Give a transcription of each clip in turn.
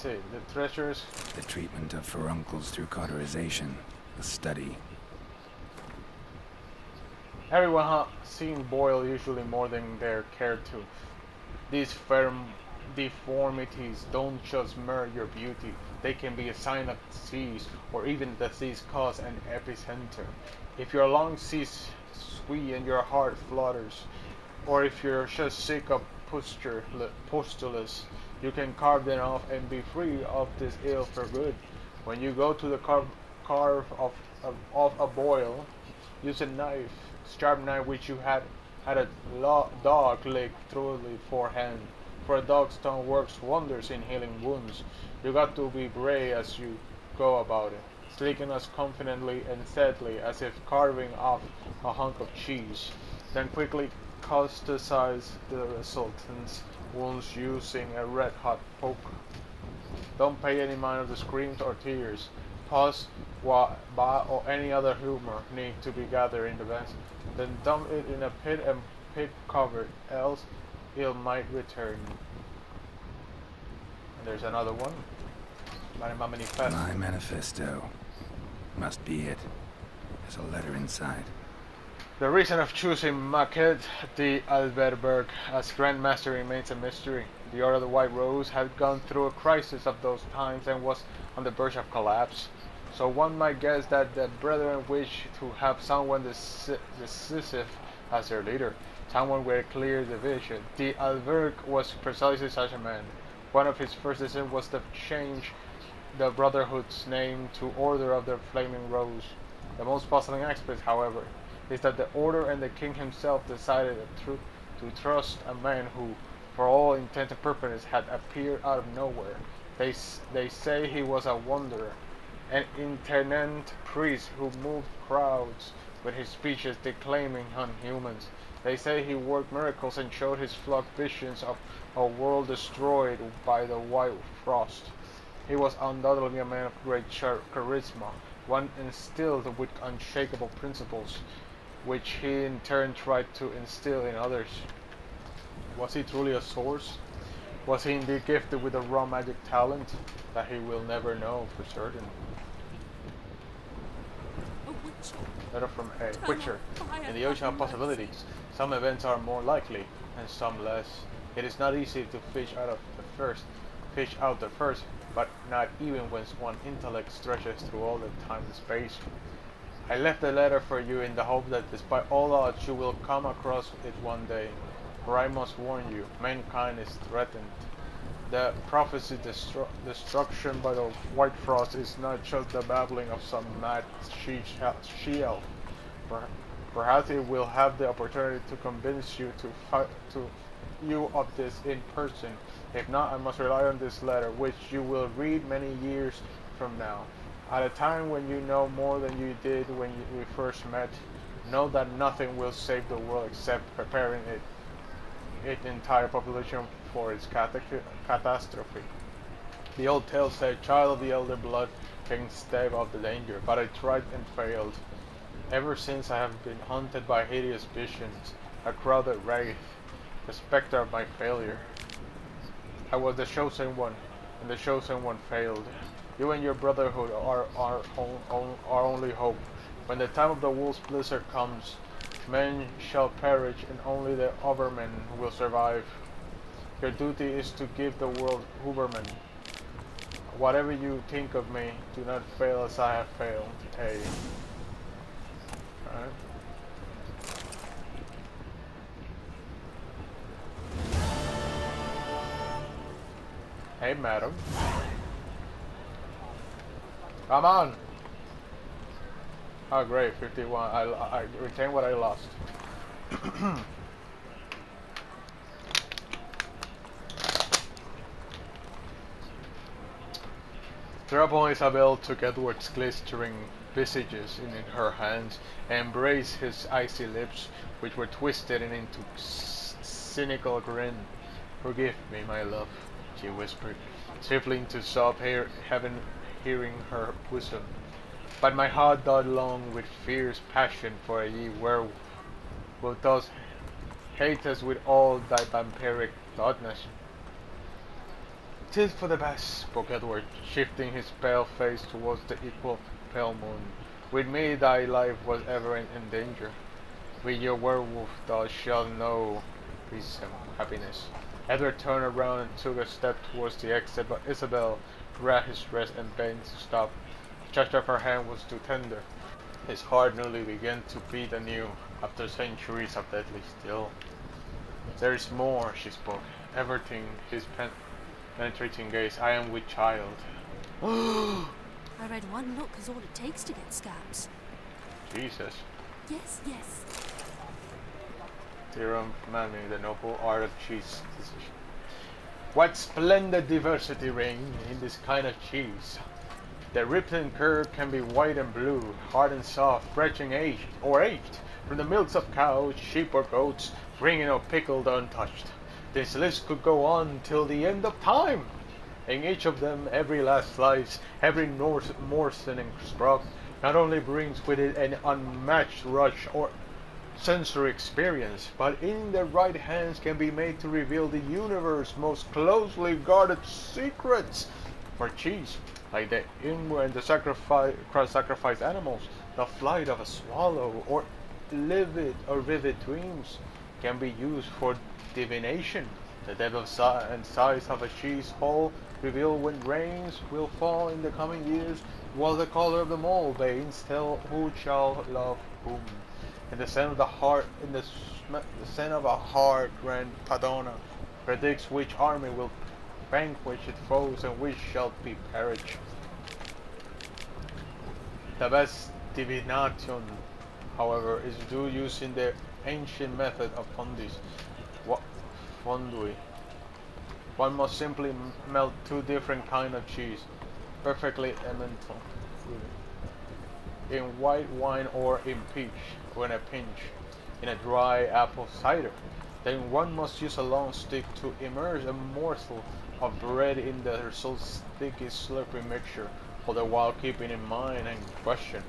it? The treasures? The treatment of furuncles through cauterization. A study. Everyone has seen boil usually more than they're cared to. These firm deformities don't just mar your beauty, they can be a sign of disease, or even disease cause an epicenter. If your lungs cease squeak and your heart flutters, or if you're just sick of pustules, you can carve them off and be free of this ill for good. When you go to the carve of a boil, use a knife, sharp knife which you had a dog lick through the forehand. For a dog's tongue works wonders in healing wounds. You got to be brave as you go about it, slicking as confidently and steadily as if carving off a hunk of cheese. Then quickly causticise the resultant wounds using a red-hot poker. Don't pay any mind of the screams or tears. Pause while or any other humor need to be gathered in the vest. Then dump it in a pit and pit covered, else it might return. And there's another one. My manifesto. My manifesto. Must be it. There's a letter inside. The reason of choosing Maquette de Alberberg as Grand Master remains a mystery. The Order of the White Rose had gone through a crisis of those times and was on the verge of collapse. So one might guess that the brethren wish to have someone decisive as their leader, someone with a clear division. De Alberg was precisely such a man. One of his first decisions was to change the Brotherhood's name to Order of the Flaming Rose. The most puzzling aspect, however, is that the Order and the King himself decided to trust a man who, for all intent and purposes, had appeared out of nowhere. They say he was a wanderer, an itinerant priest who moved crowds with his speeches declaiming on humans. They say he worked miracles and showed his flock visions of a world destroyed by the white frost. He was undoubtedly a man of great charisma, one instilled with unshakable principles, which he in turn tried to instill in others. Was he truly a source? Was he indeed gifted with a raw magic talent that he will never know for certain? Letter from a Witcher. In the ocean of possibilities, some events are more likely and some less. It is not easy to fish out the first, but not even when one's intellect stretches through all the time and space. I left the letter for you in the hope that despite all odds you will come across it one day. For I must warn you, mankind is threatened. The prophesied destruction by the white frost is not just the babbling of some mad she-elf. Perhaps it will have the opportunity to convince you of this in person. If not, I must rely on this letter, which you will read many years from now. At a time when you know more than you did when we first met, know that nothing will save the world except preparing its entire population for its catastrophe. The old tale said, child of the elder blood can stave off the danger, but I tried and failed. Ever since I have been haunted by hideous visions, a crowded wraith, the specter of my failure. I was the chosen one, and the chosen one failed. You and your brotherhood are our only hope. When the time of the wolf's blizzard comes, men shall perish and only the overmen will survive. Your duty is to give the world Ubermen. Whatever you think of me, do not fail as I have failed. Hey. Alright. Hey, madam. Come on! Oh great, 51. I retained what I lost. Thereupon Isabel took Edward's glistering visages in her hands and embraced his icy lips, which were twisted into cynical grin. Forgive me, my love, she whispered, stifling to sob hearing her bosom. But my heart doth long with fierce passion for ye werewolf, wilt thou hate us with all thy vampiric thoughtness? 'Tis for the best, spoke Edward, shifting his pale face towards the equal pale moon. With me thy life was ever in danger. With your werewolf thou shalt know peace and happiness. Edward turned around and took a step towards the exit, but Isabel grabbed his wrist and bent to stop. The touch of her hand was too tender. His heart newly began to beat anew, after centuries of deadly still. There is more, she spoke, everything his penetrating gaze. I am with child. I read one look is all it takes to get scabs. Jesus. Yes, yes. Dear commanding the noble art of cheese decision. What splendid diversity reigns in this kind of cheese. The rippling curd can be white and blue, hard and soft, fresh and aged, from the milks of cows, sheep or goats, green or pickled or untouched. This list could go on till the end of time. In each of them, every last slice, every morsel and scrap, not only brings with it an unmatched rush or sensory experience, but in the right hands can be made to reveal the universe's most closely guarded secrets. For cheese, like the imber and the sacrificed animals, the flight of a swallow, or vivid dreams, can be used for divination. The depth and size of a cheese hole reveal when rains will fall in the coming years, while the color of the mold veins tell who shall love whom. And the scent of the heart, the scent of a heart, Grand Padona predicts which army will vanquish its foes and which shall be perished. The best divination, however, is due using the ancient method of fondue. One must simply melt two different kinds of cheese, perfectly elemental, in white wine or in a pinch, in a dry apple cider. Then one must use a long stick to immerse a morsel of bread in the result sticky slippery mixture, all the while keeping in mind and question,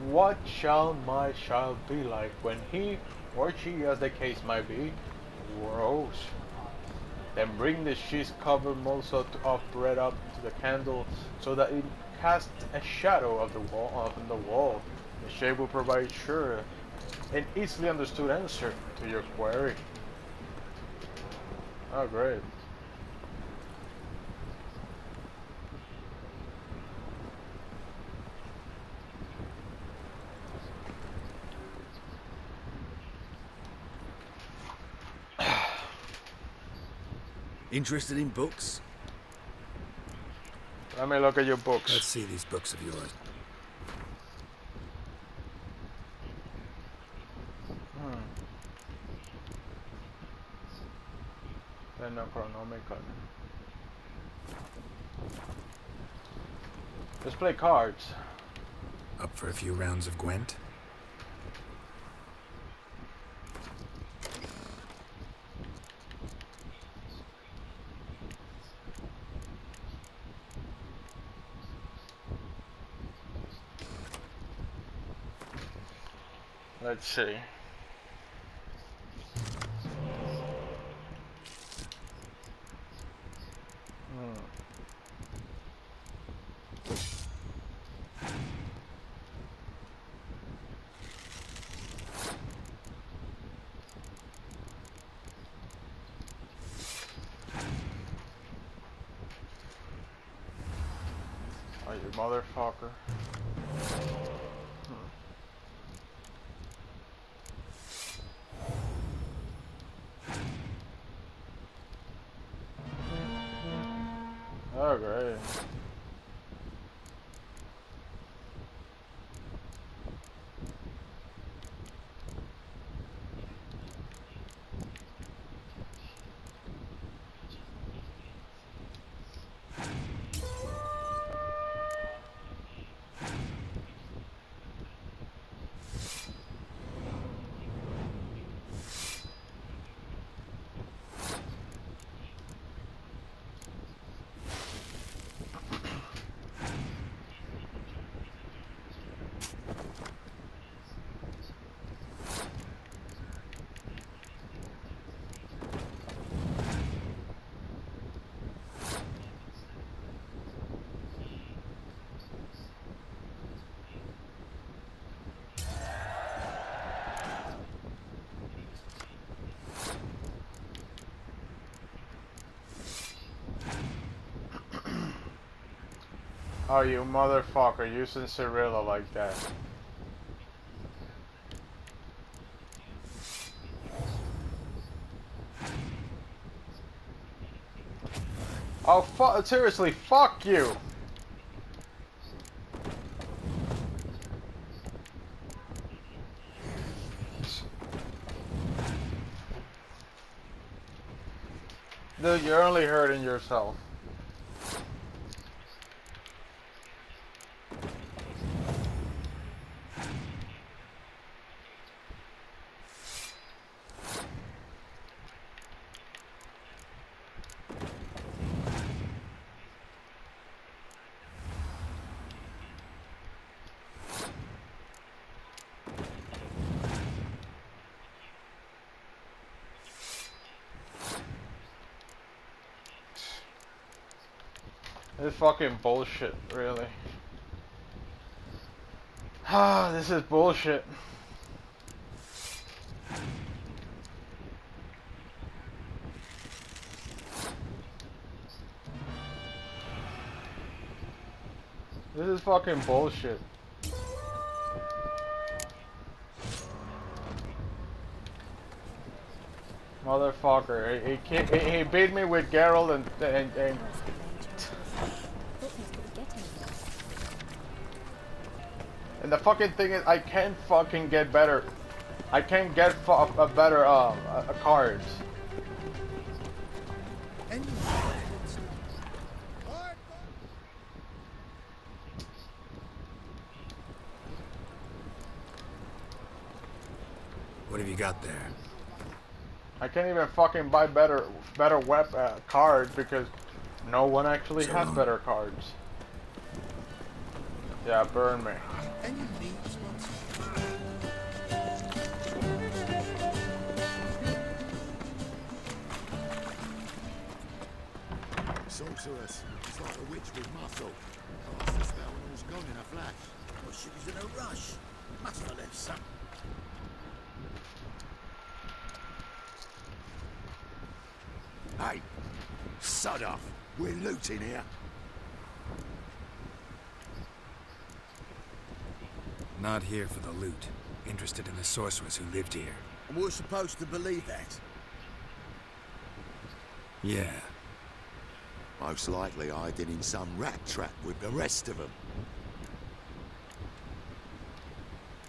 what shall my child be like when he or she, as the case might be, grows? Then bring the cheese-covered morsel of bread up to the candle so that it casts a shadow of the wall. The shape will provide sure an easily understood answer to your query. Oh, great. Interested in books? Let me look at your books. Let's see these books of yours. They're not chronomical. Let's play cards. Up for a few rounds of Gwent? Let's see. Oh, you motherfucker. Oh, great. Oh, you motherfucker, using Cirilla like that. Oh, seriously, fuck you! Dude, you're only hurting yourself. This is fucking bullshit, really. Ah, this is bullshit. This is fucking bullshit. Motherfucker, he beat me with Geralt and and the fucking thing is, I can't fucking get better. I can't get a better cards. What have you got there? I can't even fucking buy better cards because no one actually has better cards. Yeah, burn me. Sorceress. It's like a witch with muscle. Cast the spell and all's gone in a flash. Well, she was in a rush. Must have left some. Hey, sod off. We're looting here. Not here for the loot. Interested in the sorceress who lived here. And we're supposed to believe that. Yeah. Most likely hiding in some rat trap with the rest of them.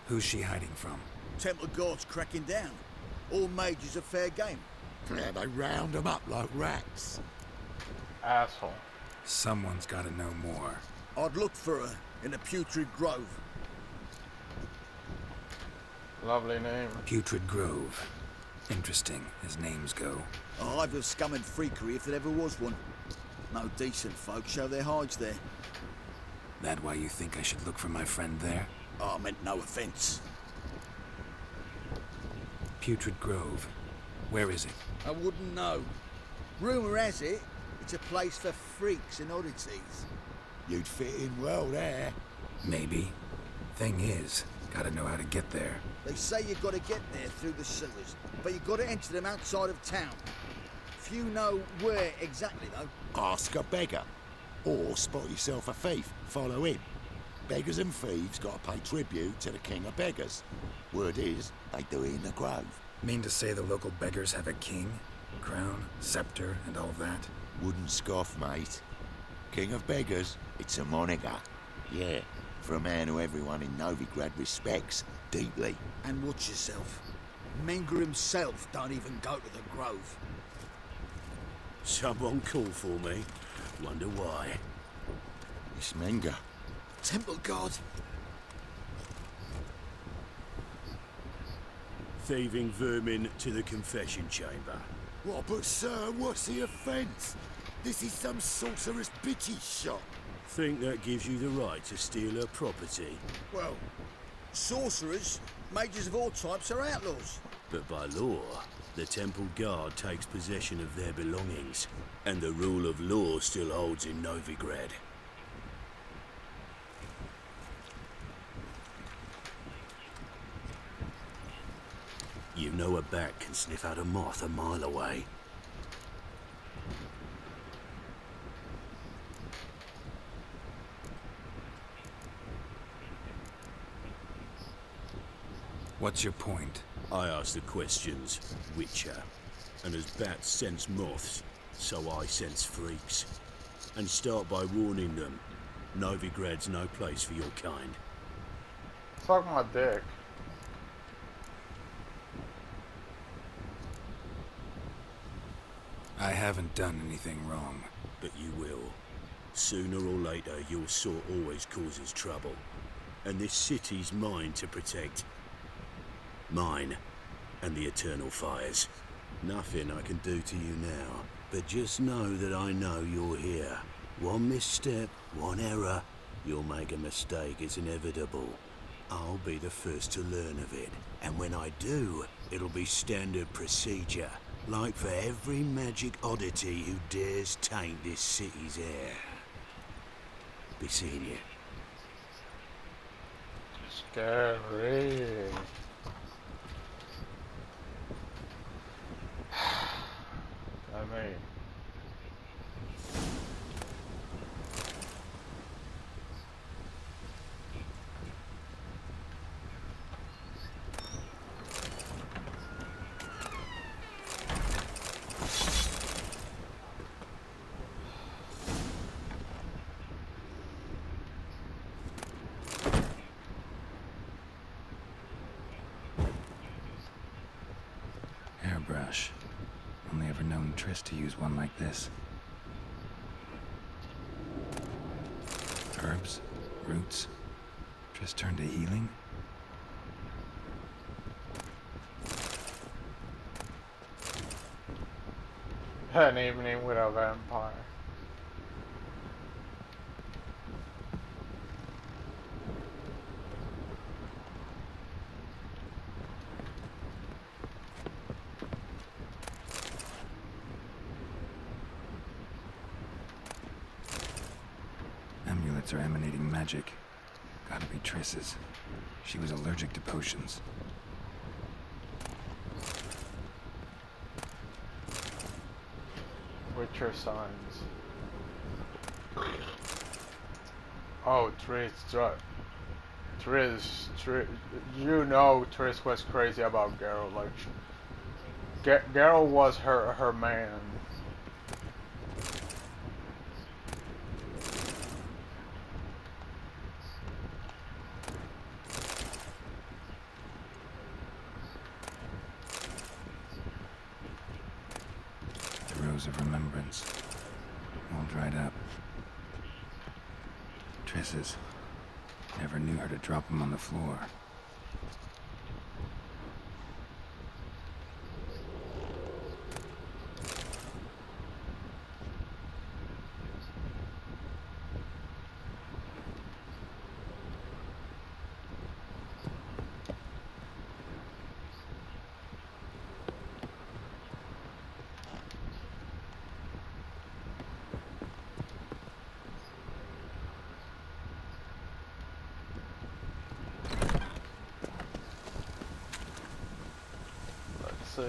Who's she hiding from? Temple Guard's cracking down. All mages are fair game. Yeah, they round them up like rats. Asshole. Someone's gotta know more. I'd look for her in the Putrid Grove. Lovely name. Putrid Grove. Interesting, as names go. A hive of scum and freakery if there ever was one. No decent folk show their hides there. That why you think I should look for my friend there? Oh, I meant no offence. Putrid Grove. Where is it? I wouldn't know. Rumour has it, it's a place for freaks and oddities. You'd fit in well there. Maybe. Thing is, gotta know how to get there. They say you've got to get there through the sewers, but you've got to enter them outside of town. Few know where exactly, though. Ask a beggar. Or spot yourself a thief. Follow him. Beggars and thieves got to pay tribute to the king of beggars. Word is, they do it in the grove. Mean to say the local beggars have a king? Crown, scepter, and all that? Wouldn't scoff, mate. King of beggars, it's a moniker. Yeah, for a man who everyone in Novigrad respects deeply. And watch yourself. Menger himself don't even go to the grove. Someone called for me. Wonder why. It's Menger. Temple Guard. Thieving vermin to the confession chamber. What, but sir, what's the offence? This is some sorcerer's bitchy shop. Think that gives you the right to steal her property. Well, sorcerers, mages of all types are outlaws. But by law, the Temple Guard takes possession of their belongings. And the rule of law still holds in Novigrad. You know a bat can sniff out a moth a mile away. What's your point? I ask the questions, Witcher. And as bats sense moths, so I sense freaks. And start by warning them, Novigrad's no place for your kind. Suck my dick. I haven't done anything wrong. But you will. Sooner or later, your sort always causes trouble. And this city's mine to protect. Mine. And the eternal fires. Nothing I can do to you now. But just know that I know you're here. One misstep, one error. You'll make a mistake, it's inevitable. I'll be the first to learn of it. And when I do, it'll be standard procedure. Like for every magic oddity who dares taint this city's air. Be seeing you. Scary. I mean, Hairbrush. Only ever known Triss to use one like this. Herbs? Roots? Triss turned to healing? an evening with a vampire. Amulets are emanating magic. Gotta be Triss's. She was allergic to potions. Witcher signs. Oh, Triss, you know Triss was crazy about Geralt. Like, Geralt was her man. The rose of remembrance. All dried up. Triss's. Never knew her to drop them on the floor. Let's see.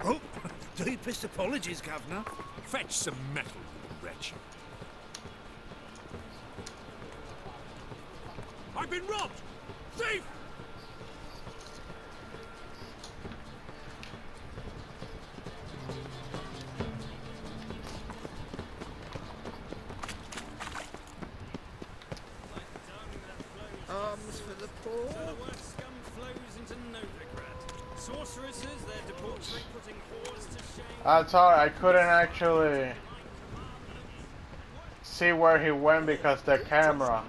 Oh, deepest apologies, Governor. Fetch some metal, you wretch. I've been robbed! Thief! Arms for the poor. So the worst scum flows into Novigrad. Sorceresses, their debauchery putting whores to shame. That's all. I couldn't actually see where he went because the camera.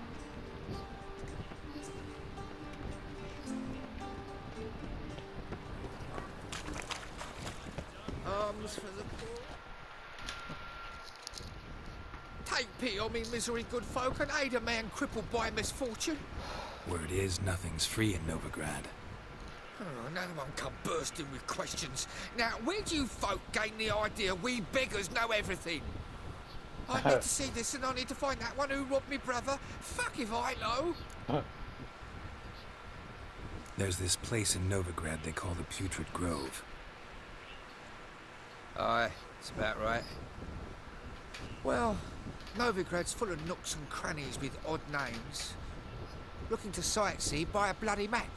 Arms for the poor. Take pity on me, misery, good folk, and aid a man crippled by misfortune. Word is, nothing's free in Novigrad. Oh, no one come bursting with questions. Now, where do you folk gain the idea we beggars know everything? I need to see this and I need to find that one who robbed me brother. Fuck if I know. There's this place in Novigrad they call the Putrid Grove. Aye, it's about right. Well, Novigrad's full of nooks and crannies with odd names. Looking to sightsee, buy a bloody map.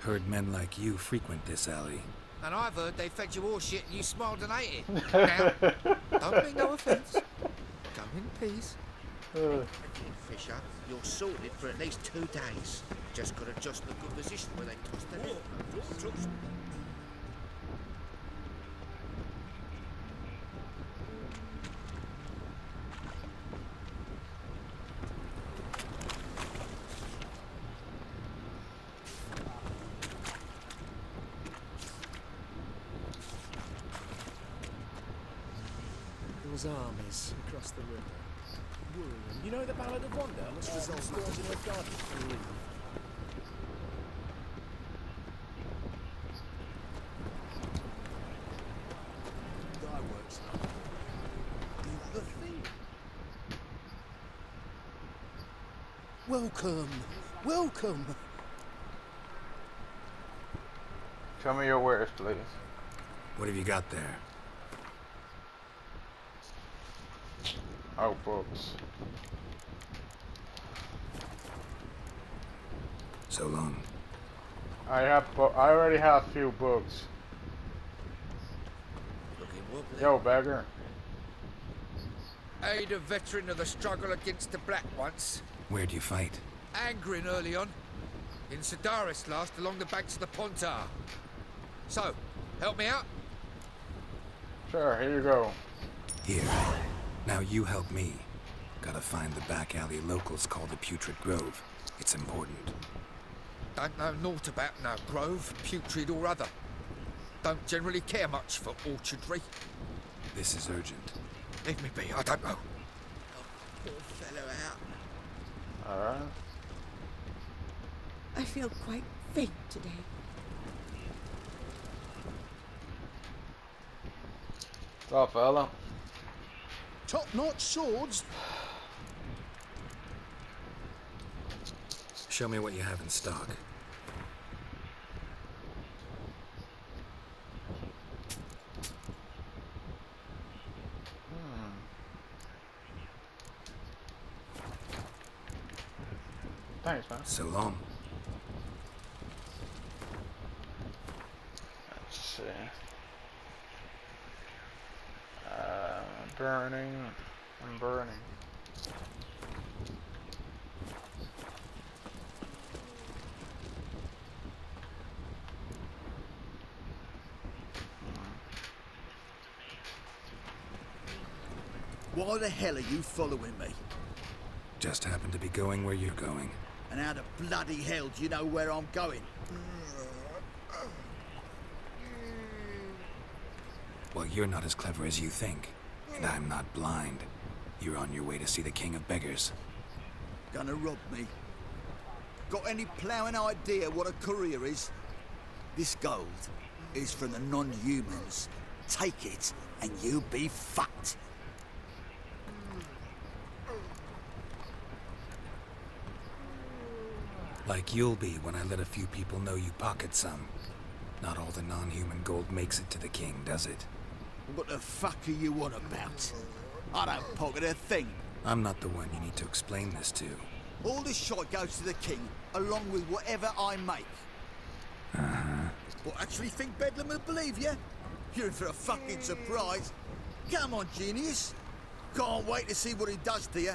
Heard men like you frequent this alley. And I've heard they fed you all shit and you smiled and ate it. Now, don't mean no offence. Go in peace. Fisher, you're sorted for at least 2 days. Just got to adjust the good position where they toss their head. Those armies across the river. Worrying. You know the Ballad of Wanda? Must resolve matters in her garden. Thy works. The thing. Welcome. Welcome. Show me your wares, please. What have you got there? Oh, books. So long. I already have a few books. Looking wobbly. Yo, beggar. Aid a veteran of the struggle against the Black once. Where'd you fight? Angering early on. In Sedaris last, along the banks of the Pontar. So, help me out? Sure, here you go. Here. Now you help me. Gotta find the back alley locals call the Putrid Grove. It's important. Don't know naught about no grove, putrid or other. Don't generally care much for orchardry. This is urgent. Leave me be, I don't know. Help poor fellow out. Alright. I feel quite faint today. Well, fella. Top-notch swords. Show me what you have in stock. Thanks, man. So long. Let's see. Burning. I'm burning. Why the hell are you following me? Just happen to be going where you're going. And how the bloody hell do you know where I'm going? Well, you're not as clever as you think. And I'm not blind. You're on your way to see the King of Beggars. Gonna rob me? Got any ploughing idea what a courier is? This gold is from the non-humans. Take it, and you'll be fucked. Like you'll be when I let a few people know you pocket some. Not all the non-human gold makes it to the king, does it? What the fuck are you on about? I don't pocket a thing. I'm not the one you need to explain this to. All this shite goes to the king, along with whatever I make. Uh-huh. What, actually think Bedlam will believe you? You're in for a fucking surprise. Come on, genius. Can't wait to see what he does to you.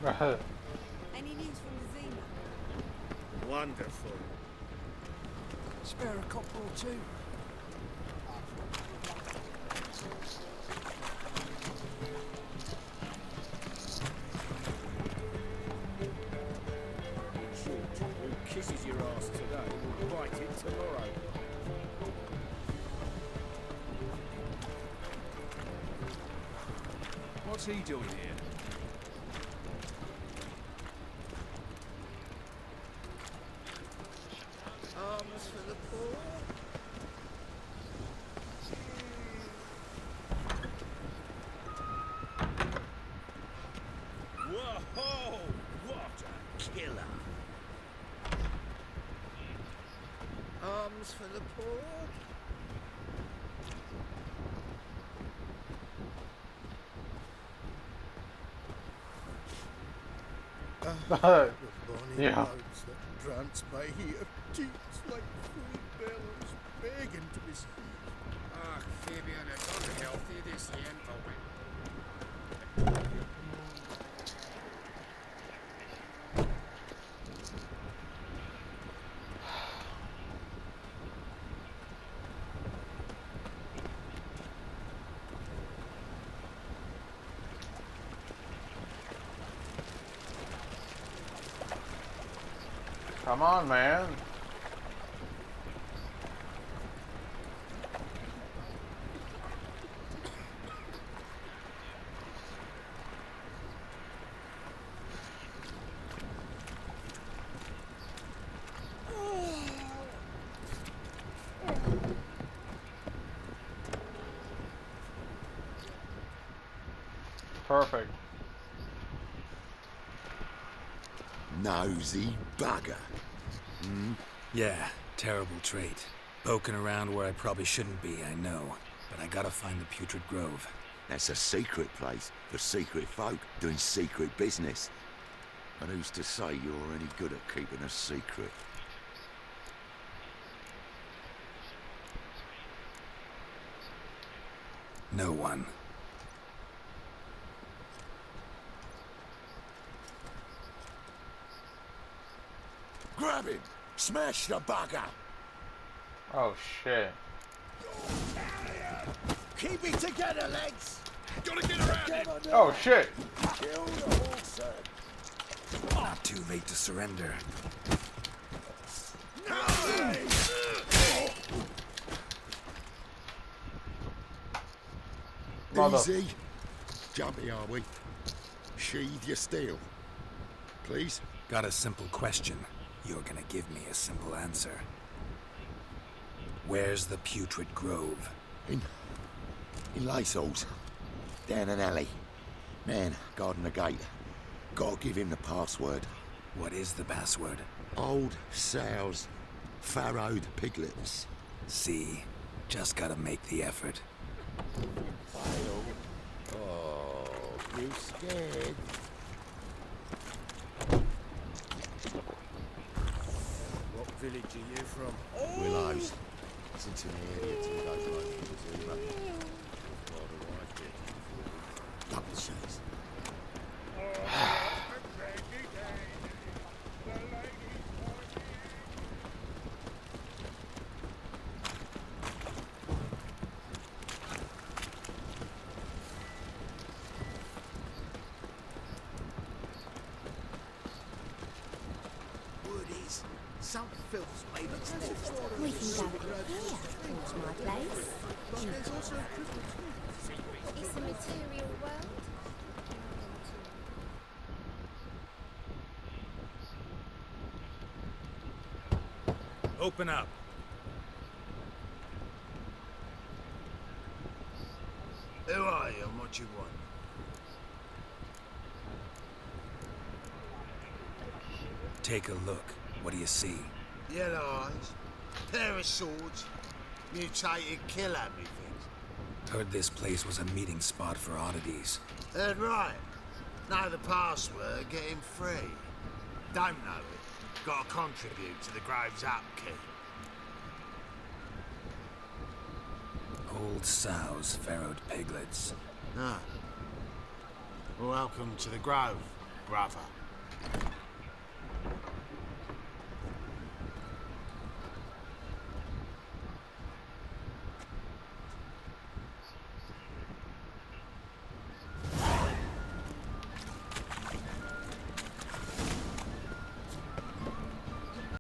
Any news from the Zena? Wonderful. Spare a copper or two. In short, who kisses your ass today will bite it tomorrow. What's he doing here? Arms for the poor. crumbs for the poor. Yeah. Blokes that prance by here, cheeks like free bellows, begging to be seen. Ah, Fabian, it's unhealthy this here, Owen. Come on, man. Perfect. Nosy bugger. Yeah, terrible trait. Poking around where I probably shouldn't be, I know. But I gotta find the Putrid Grove. That's a secret place for secret folk doing secret business. And who's to say you're any good at keeping a secret? No one. Grab him! Smash the bugger! Oh shit. Keep it together, lads! Gotta get around him! Oh shit. Kill the horse, Not too late to surrender. Mother. Easy. Jumpy, are we? Sheathe your steel. Please? Got a simple question. You're gonna give me a simple answer. Where's the Putrid Grove? In Lysol's. Down an alley. Man, guarding the gate. Gotta give him the password. What is the password? Old sows. Farrowed piglets. See? Just gotta make the effort. Fail. Oh, you scared? What village are you from? Willows. Since an area to those local Double chase. Word is, some filth's made its nest. We can go here towards my place. It's a material world. Open up. Who are you and what you want? Take a look. What do you see? Yellow eyes, pair of swords, mutated killer, methinks. Heard this place was a meeting spot for oddities. Heard right. Know the password, get him free. Don't know it, gotta contribute to the Grove's upkeep. Old sows, farrowed piglets. Ah. Welcome to the Grove, brother.